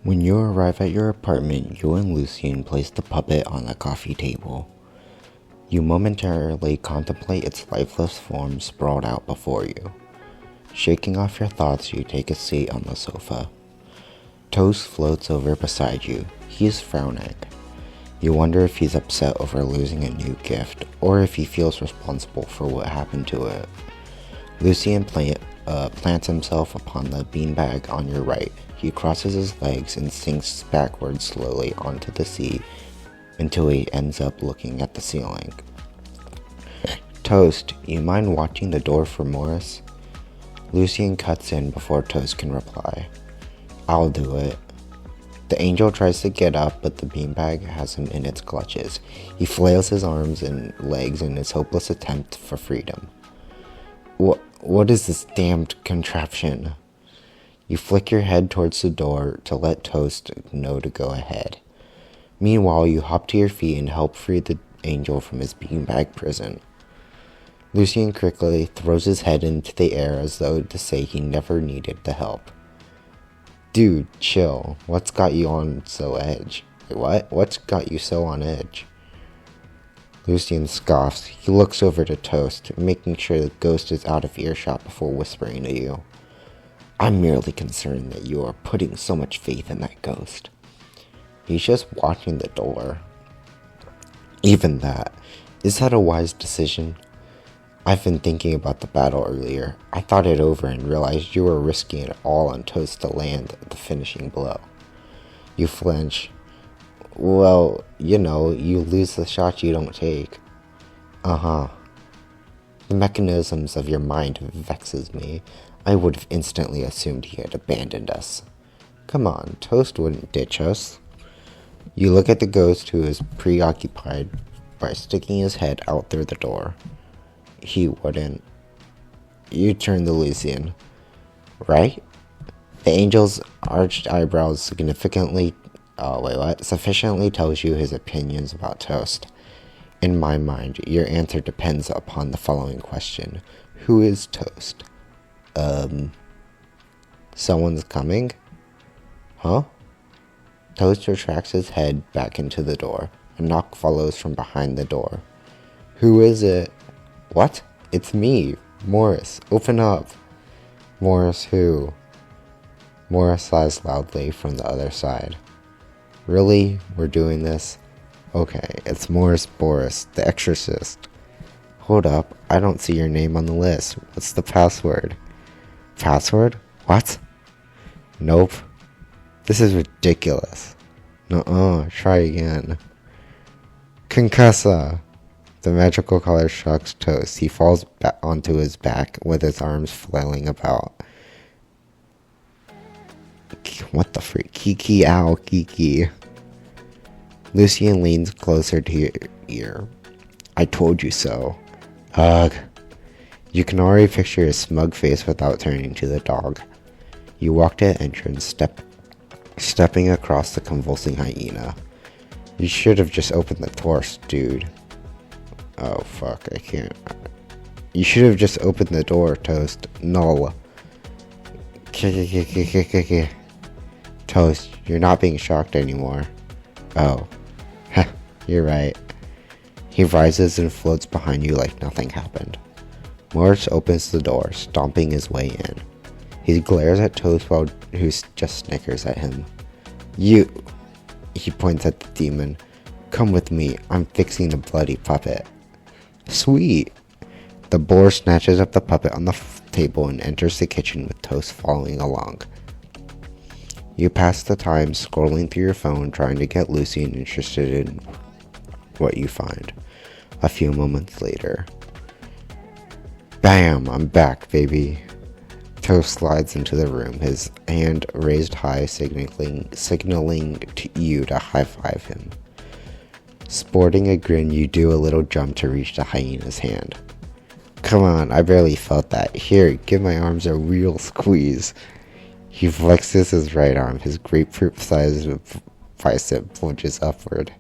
When you arrive at your apartment, you and Lucien place the puppet on the coffee table. You momentarily contemplate its lifeless form sprawled out before you. Shaking off your thoughts, you take a seat on the sofa. Toast floats over beside you. He's frowning. You wonder if he's upset over losing a new gift, or if he feels responsible for what happened to it. Lucien plants himself upon the beanbag on your right. He crosses his legs and sinks backwards slowly onto the seat until he ends up looking at the ceiling. Toast, you mind watching the door for Morris? Lucien cuts in before Toast can reply. I'll do it. The angel tries to get up, but the beanbag has him in its clutches. He flails his arms and legs in his hopeless attempt for freedom. What is this damned contraption? You flick your head towards the door to let Toast know to go ahead. Meanwhile, you hop to your feet and help free the angel from his beanbag prison. Lucien quickly throws his head into the air as though to say he never needed the help. Dude, chill. What's got you on so edge? What? What's got you so on edge? Lucien scoffs. He looks over to Toast, making sure the ghost is out of earshot before whispering to you. I'm merely concerned that you are putting so much faith in that ghost. He's just watching the door. Even that. Is that a wise decision? I've been thinking about the battle earlier. I thought it over and realized you were risking it all on Toast to land the finishing blow. You flinch. Well, you lose the shot you don't take. Uh-huh. The mechanisms of your mind vexes me. I would have instantly assumed he had abandoned us. Come on, Toast wouldn't ditch us. You look at the ghost, who is preoccupied by sticking his head out through the door. He wouldn't. You turn to Lucien. Right? The angel's arched eyebrows sufficiently tells you his opinions about Toast. In my mind, your answer depends upon the following question. Who is Toast? Someone's coming? Huh? Toast retracts his head back into the door. A knock follows from behind the door. Who is it? What? It's me, Morris. Open up. Morris who? Morris sighs loudly from the other side. Really? We're doing this? Okay, it's Morris Boris, the exorcist. Hold up, I don't see your name on the list. What's the password? Password? What? Nope. This is ridiculous. Nuh-uh, try again. Concussa! The magical color shocks Toast. He falls onto his back with his arms flailing about. What the freak? Kiki, ow, Kiki. Lucien leans closer to your ear. I told you so. Ugh. You can already picture his smug face without turning to the dog. You walk to the entrance, stepping across the convulsing hyena. You should have just opened the door, dude. Oh, fuck, I can't. You should have just opened the door, Toast. Null. Toast, you're not being shocked anymore. Oh. Heh, you're right. He rises and floats behind you like nothing happened. Morris opens the door, stomping his way in. He glares at Toast who just snickers at him. You... He points at the demon. Come with me, I'm fixing the bloody puppet. Sweet! The boar snatches up the puppet on the table and enters the kitchen with Toast following along. You pass the time scrolling through your phone trying to get Lucien interested in what you find. A few moments later. Bam! I'm back, baby. Toast slides into the room, his hand raised high, signaling to you to high-five him. Sporting a grin, you do a little jump to reach the hyena's hand. Come on, I barely felt that. Here, give my arms a real squeeze. He flexes his right arm, his grapefruit-sized bicep bulges upward.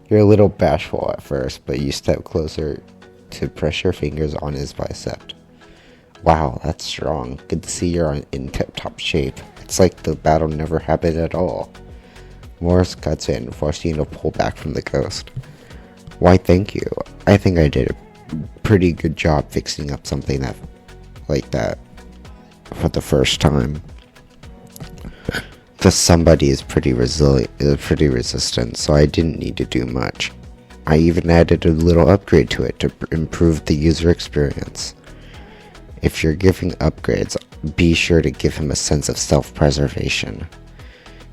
You're a little bashful at first, but you step closer to press your fingers on his bicep. Wow, that's strong. Good to see you're in tip-top shape. It's like the battle never happened at all. Morris cuts in, forcing to pull back from the ghost. Why, thank you. I think I did a pretty good job fixing up something like that for the first time. The somebody is pretty resistant, so I didn't need to do much. I even added a little upgrade to it to improve the user experience. If you're giving upgrades, be sure to give him a sense of self-preservation.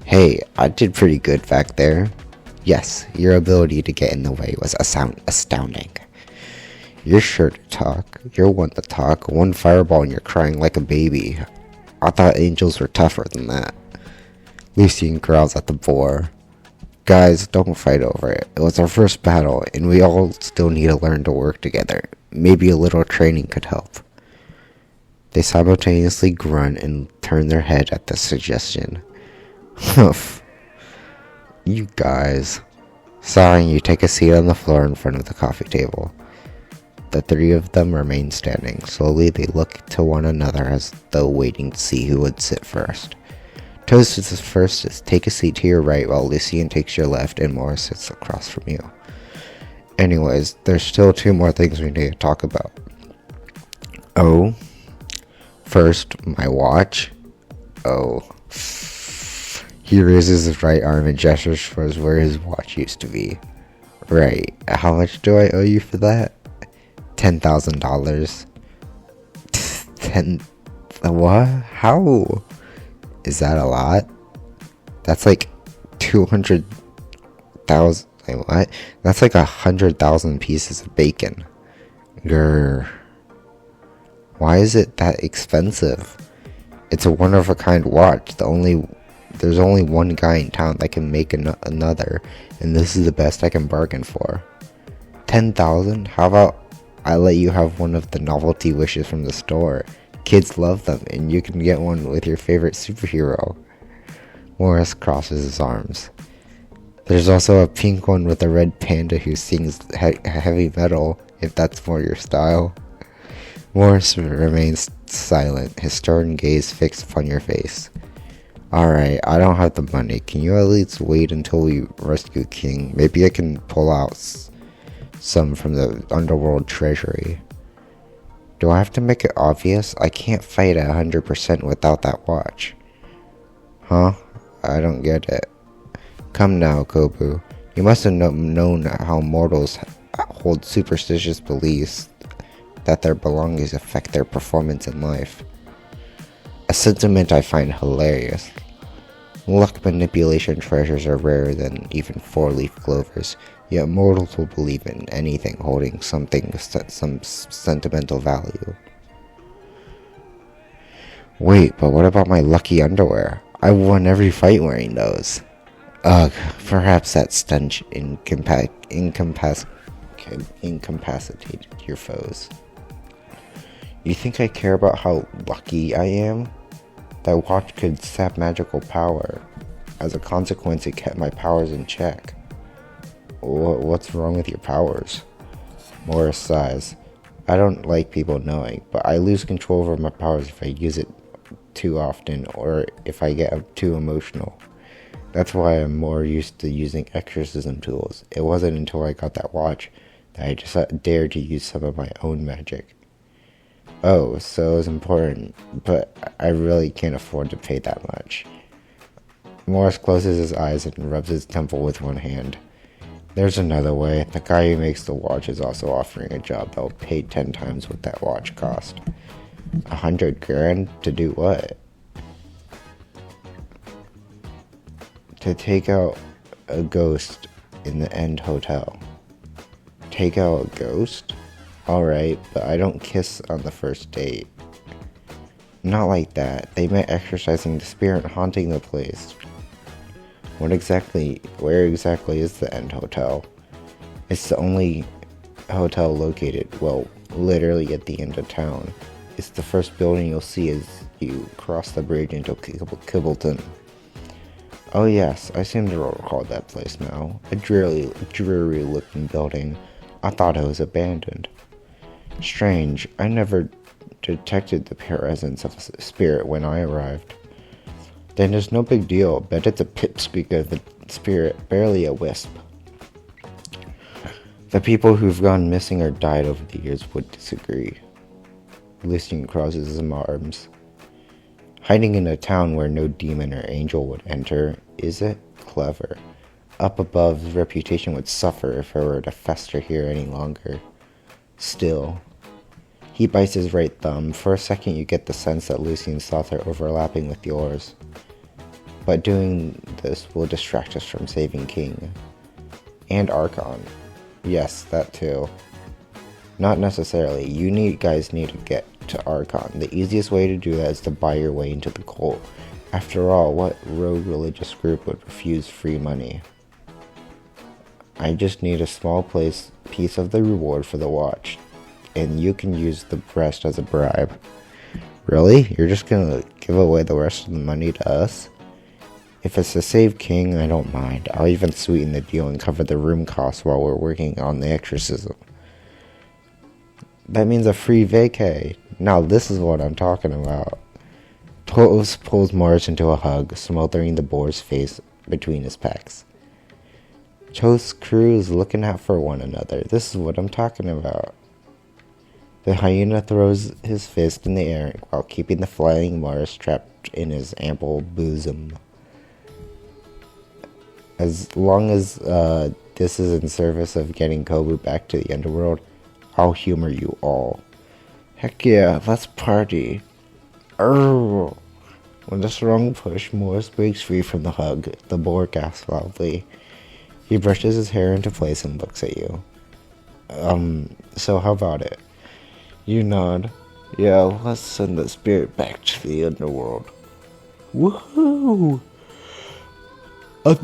Hey, I did pretty good back there. Yes, your ability to get in the way was astounding. You're sure to talk. You're one to talk. One fireball and you're crying like a baby. I thought angels were tougher than that. Lucian growls at the boar. Guys, don't fight over it. It was our first battle, and we all still need to learn to work together. Maybe a little training could help. They simultaneously grunt and turn their head at the suggestion. Humph. You guys. Sighing, you take a seat on the floor in front of the coffee table. The three of them remain standing. Slowly, they look to one another as though waiting to see who would sit first. Toast is first. Take a seat to your right while Lucian takes your left and Morris sits across from you. Anyways, there's still two more things we need to talk about. Oh. First, my watch. Oh. He raises his right arm and gestures towards where his watch used to be. Right. How much do I owe you for that? $10,000. What? How? Is that a lot? That's like 200,000. What? That's like 100,000 pieces of bacon. Grr. Why is it that expensive? It's a one-of-a-kind watch. There's only one guy in town that can make another, and this is the best I can bargain for. 10,000? How about I let you have one of the novelty wishes from the store? Kids love them, and you can get one with your favorite superhero. Morris crosses his arms. There's also a pink one with a red panda who sings heavy metal, if that's more your style. Morris remains silent, his stern gaze fixed upon your face. Alright, I don't have the money. Can you at least wait until we rescue King? Maybe I can pull out some from the Underworld treasury. Do I have to make it obvious? I can't fight at 100% without that watch. Huh? I don't get it. Come now, Kobu. You must have known how mortals hold superstitious beliefs that their belongings affect their performance in life. A sentiment I find hilarious. Luck manipulation treasures are rarer than even four-leaf clovers, yet mortals will believe in anything holding some sentimental value. Wait, but what about my lucky underwear? I won every fight wearing those. Ugh, perhaps that stench incapacitated your foes. You think I care about how lucky I am? That watch could sap magical power. As a consequence, it kept my powers in check. What's wrong with your powers? Morris sighs. I don't like people knowing, but I lose control over my powers if I use it too often or if I get too emotional. That's why I'm more used to using exorcism tools. It wasn't until I got that watch that I just dared to use some of my own magic. Oh, so it was important, but I really can't afford to pay that much. Morris closes his eyes and rubs his temple with one hand. There's another way. The guy who makes the watch is also offering a job that'll pay 10 times what that watch cost. 100 grand? To do what? To take out a ghost in the End Hotel. Take out a ghost? Alright, but I don't kiss on the first date. Not like that. They meant exorcising the spirit haunting the place. Where exactly is the End Hotel? It's the only hotel located, well, literally at the end of town. It's the first building you'll see as you cross the bridge into Kibbleton. Oh yes, I seem to recall that place now. A dreary looking building. I thought it was abandoned. Strange, I never detected the presence of a spirit when I arrived. Then it's no big deal. Bet it's a pipsqueak of a spirit, barely a wisp. The people who've gone missing or died over the years would disagree. Lucian crosses his arms. Hiding in a town where no demon or angel would enter, is it clever? Up above, his reputation would suffer if it were to fester here any longer. Still, he bites his right thumb. For a second you get the sense that Lucian's thoughts are overlapping with yours. But doing this will distract us from saving King. And Archon. Yes, that too. Not necessarily. You guys need to get to Archon. The easiest way to do that is to buy your way into the cult. After all, what rogue religious group would refuse free money? I just need a small piece of the reward for the watch, and you can use the rest as a bribe. Really? You're just gonna give away the rest of the money to us? If it's to save King, I don't mind. I'll even sweeten the deal and cover the room costs while we're working on the exorcism. That means a free vacay. Now this is what I'm talking about. Toes pulls Morris into a hug, smothering the boar's face between his pecs. Toast's crew is looking out for one another. This is what I'm talking about. The hyena throws his fist in the air while keeping the flying Morris trapped in his ample bosom. As long as this is in service of getting Kobu back to the Underworld, I'll humor you all. Heck yeah, let's party. Arrgh. With a strong push, Morris breaks free from the hug. The boar gasps loudly. He brushes his hair into place and looks at you. So how about it? You nod. Yeah, let's send the spirit back to the Underworld. Woohoo! I'll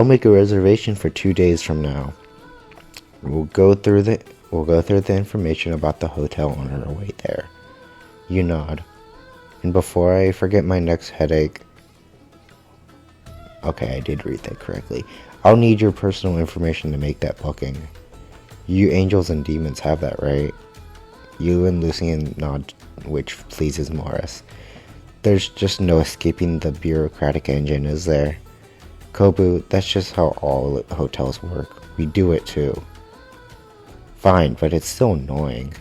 make a reservation for 2 days from now. We'll go through the information about the hotel on our way there. You nod. And before I forget my next headache... Okay, I did read that correctly. I'll need your personal information to make that booking. You angels and demons have that, right? You and Lucian nod, which pleases Morris. There's just no escaping the bureaucratic engine, is there? Kobu, that's just how all hotels work. We do it too. Fine, but it's still annoying.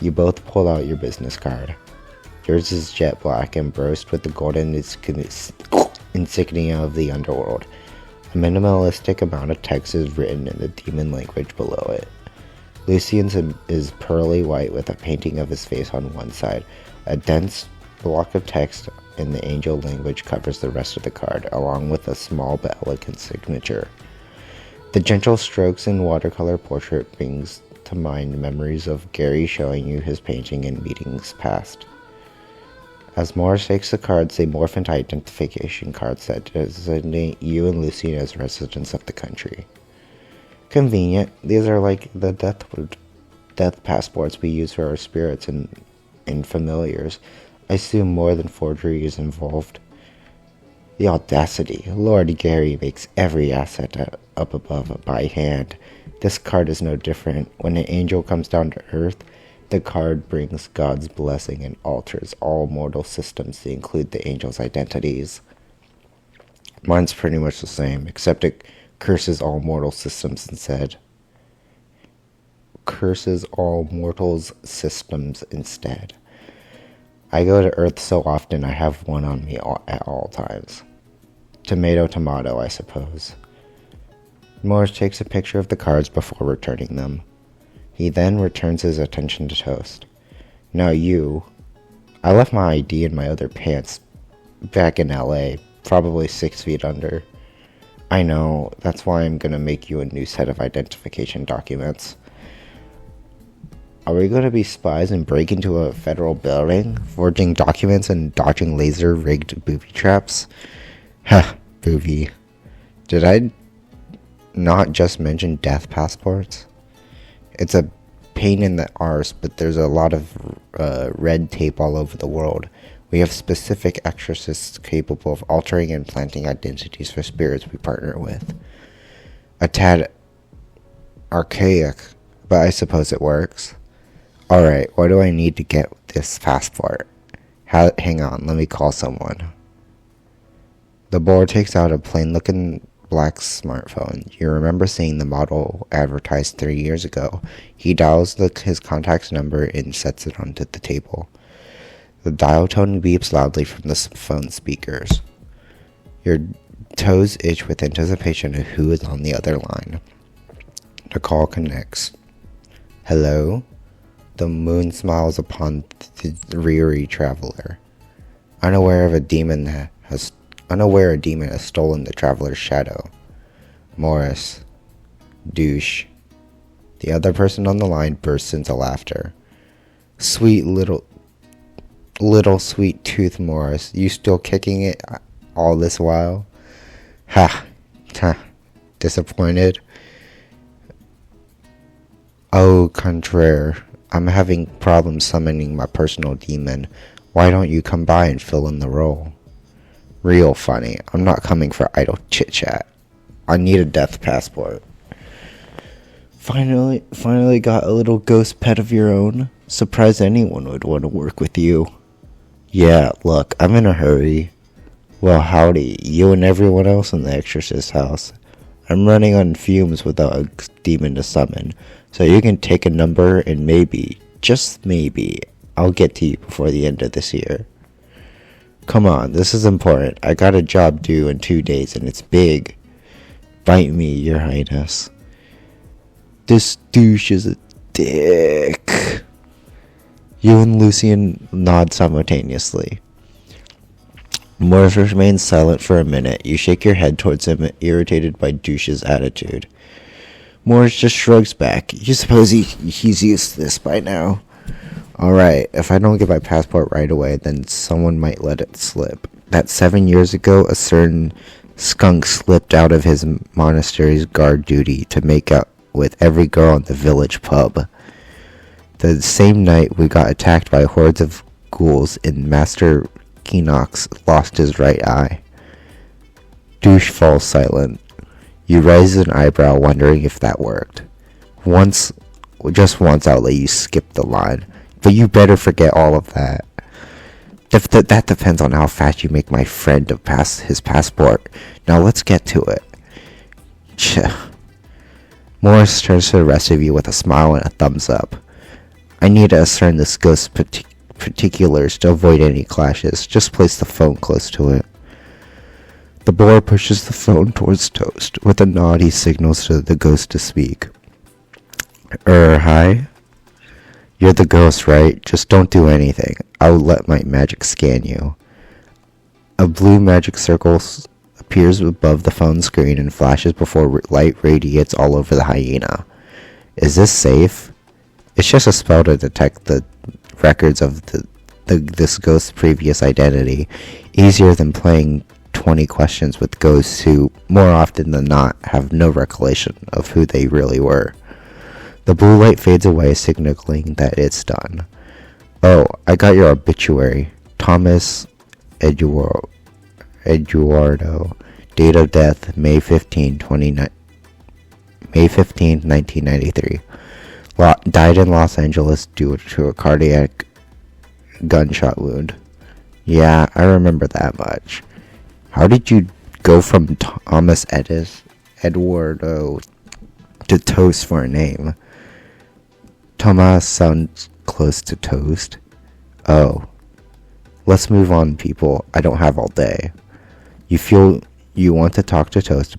You both pull out your business card. Yours is jet black, embossed with the golden insignia of the Underworld. A minimalistic amount of text is written in the demon language below it. Lucian's is pearly white with a painting of his face on one side. A dense block of text in the angel language covers the rest of the card, along with a small but elegant signature. The gentle strokes in watercolor portrait brings to mind memories of Gary showing you his painting in meetings past. As Morris takes the cards, they morph into identification cards that designate you and Lucian as residents of the country. Convenient. These are like the death passports we use for our spirits and familiars. I assume more than forgery is involved. The audacity. Lord Gary makes every asset up above by hand. This card is no different. When an angel comes down to earth, the card brings God's blessing and alters all mortal systems to include the angels' identities. Mine's pretty much the same, except it curses all mortal systems instead. Curses all mortals' systems instead. I go to Earth so often I have one on me at all times. Tomato, tomato, I suppose. Morris takes a picture of the cards before returning them. He then returns his attention to Toast. Now you... I left my ID in my other pants back in LA, probably 6 feet under. I know, that's why I'm gonna make you a new set of identification documents. Are we going to be spies and break into a federal building, forging documents and dodging laser-rigged booby traps? Heh, booby. Did I not just mention death passports? It's a pain in the arse, but there's a lot of red tape all over the world. We have specific exorcists capable of altering and planting identities for spirits we partner with. A tad archaic, but I suppose it works. Alright, what do I need to get this passport? Hang on, let me call someone. The boy takes out a plain-looking black smartphone. You remember seeing the model advertised 3 years ago. He dials his contact's number and sets it onto the table. The dial tone beeps loudly from the phone speakers. Your toes itch with anticipation of who is on the other line. The call connects. Hello? The moon smiles upon the weary traveler. Unaware a demon has stolen the traveler's shadow. Morris. Douche. The other person on the line bursts into laughter. Sweet little sweet tooth Morris, you still kicking it all this while? Ha. Disappointed? Oh, contraire. I'm having problems summoning my personal demon. Why don't you come by and fill in the role? Real funny. I'm not coming for idle chit-chat. I need a death passport. Finally got a little ghost pet of your own? Surprised anyone would want to work with you. Yeah, look, I'm in a hurry. Well, howdy, you and everyone else in the exorcist house. I'm running on fumes without a demon to summon, so you can take a number and maybe, just maybe, I'll get to you before the end of this year. Come on, this is important. I got a job due in 2 days and it's big. Bite me, your highness. This douche is a dick. You and Lucian nod simultaneously. Morris remains silent for a minute. You shake your head towards him, irritated by Douche's attitude. Morris just shrugs back. You suppose he's used to this by now. Alright, if I don't get my passport right away, then someone might let it slip. That 7 years ago, a certain skunk slipped out of his monastery's guard duty to make out with every girl in the village pub. The same night, we got attacked by hordes of ghouls, and Master Keenox lost his right eye. Douche falls silent. You raise an eyebrow, wondering if that worked. Just once, I'll let you skip the line. But you better forget all of that. That depends on how fast you make my friend to pass his passport. Now let's get to it. Morris turns to the rest of you with a smile and a thumbs up. I need to ascertain this ghost's particulars to avoid any clashes. Just place the phone close to it. The boy pushes the phone towards Toast. With a nod, he signals to the ghost to speak. Hi? You're the ghost, right? Just don't do anything. I'll let my magic scan you. A blue magic circle appears above the phone screen and flashes before light radiates all over the hyena. Is this safe? It's just a spell to detect the records of this ghost's previous identity. Easier than playing 20 questions with ghosts who, more often than not, have no recollection of who they really were. The blue light fades away, signaling that it's done. Oh, I got your obituary. Thomas Eduardo. Date of death, May 15, 1993. Died in Los Angeles due to a cardiac gunshot wound. Yeah, I remember that much. How did you go from Thomas Eduardo to Toast for a name? Thomas sounds close to Toast. Oh. Let's move on, people. I don't have all day. You feel you want to talk to Toast.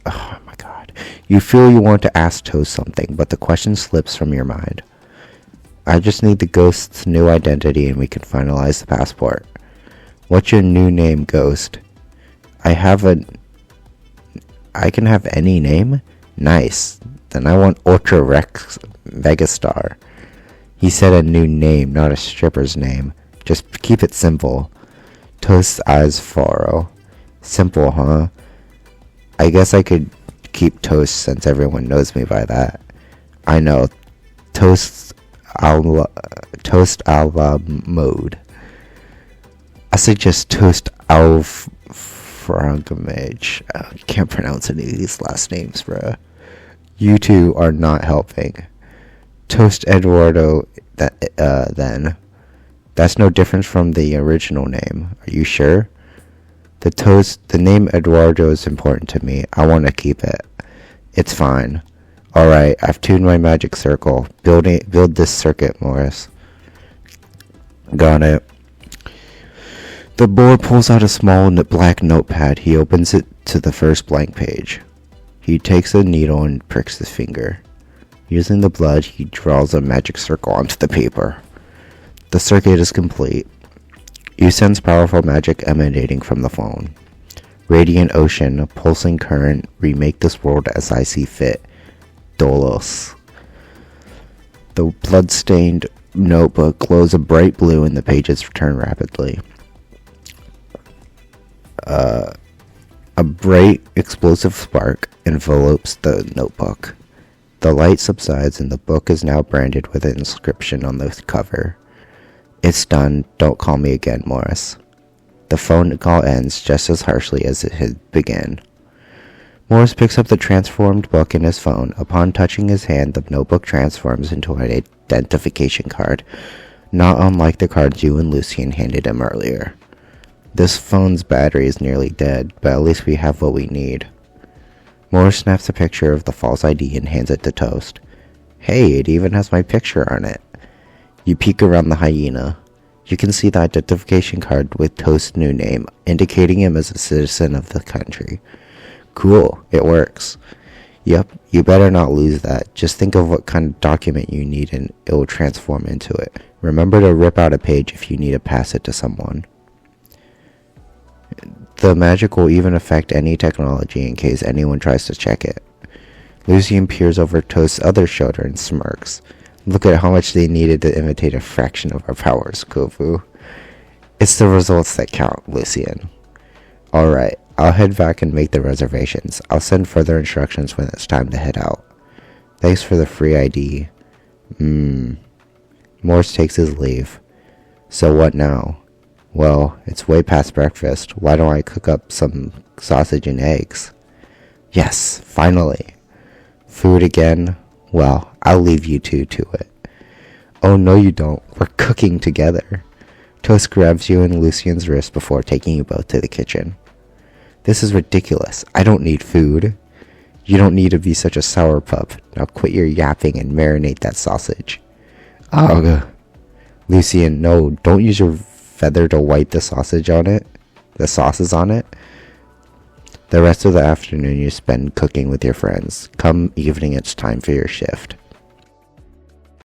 Oh my god. You feel you want to ask Toast something, but the question slips from your mind. I just need the ghost's new identity and we can finalize the passport. What's your new name, Ghost? I can have any name? Nice. Then I want Ultra Rex Megastar. He said a new name, not a stripper's name. Just keep it simple. Toast's eyes furrow. Simple, huh? I guess I could keep Toast since everyone knows me by that. I know. Toast a la mode. I suggest Toast Frogmage. I can't pronounce any of these last names, bruh. You two are not helping. Toast Eduardo, then. That's no different from the original name. Are you sure? The name Eduardo is important to me. I want to keep it. It's fine. Alright, I've tuned my magic circle. Build this circuit, Morris. Got it. The boy pulls out a small black notepad. He opens it to the first blank page. He takes a needle and pricks his finger. Using the blood, he draws a magic circle onto the paper. The circuit is complete. You sense powerful magic emanating from the phone. Radiant ocean, pulsing current, remake this world as I see fit. Dolos. The blood-stained notebook glows a bright blue and the pages turn rapidly. A bright, explosive spark envelopes the notebook. The light subsides and the book is now branded with an inscription on the cover. It's done. Don't call me again, Morris. The phone call ends just as harshly as it had begun. Morris picks up the transformed book in his phone. Upon touching his hand, the notebook transforms into an identification card, not unlike the cards you and Lucien handed him earlier. This phone's battery is nearly dead, but at least we have what we need. Morris snaps a picture of the false ID and hands it to Toast. Hey, it even has my picture on it. You peek around the hyena. You can see the identification card with Toast's new name, indicating him as a citizen of the country. Cool, it works. Yep, you better not lose that. Just think of what kind of document you need and it will transform into it. Remember to rip out a page if you need to pass it to someone. The magic will even affect any technology in case anyone tries to check it. Lucien peers over Toast's other shoulder and smirks. Look at how much they needed to imitate a fraction of our powers, Kofu. It's the results that count, Lucien. Alright, I'll head back and make the reservations. I'll send further instructions when it's time to head out. Thanks for the free ID. Morse takes his leave. So what now? Well, it's way past breakfast. Why don't I cook up some sausage and eggs? Yes, finally. Food again? Well, I'll leave you two to it. Oh, no you don't. We're cooking together. Toast grabs you and Lucien's wrist before taking you both to the kitchen. This is ridiculous. I don't need food. You don't need to be such a sour pup. Now quit your yapping and marinate that sausage. Ugh. Lucien, no, don't use your feather to wipe the sausage on it. The sauces on it. The rest of the afternoon you spend cooking with your friends. Come evening, it's time for your shift.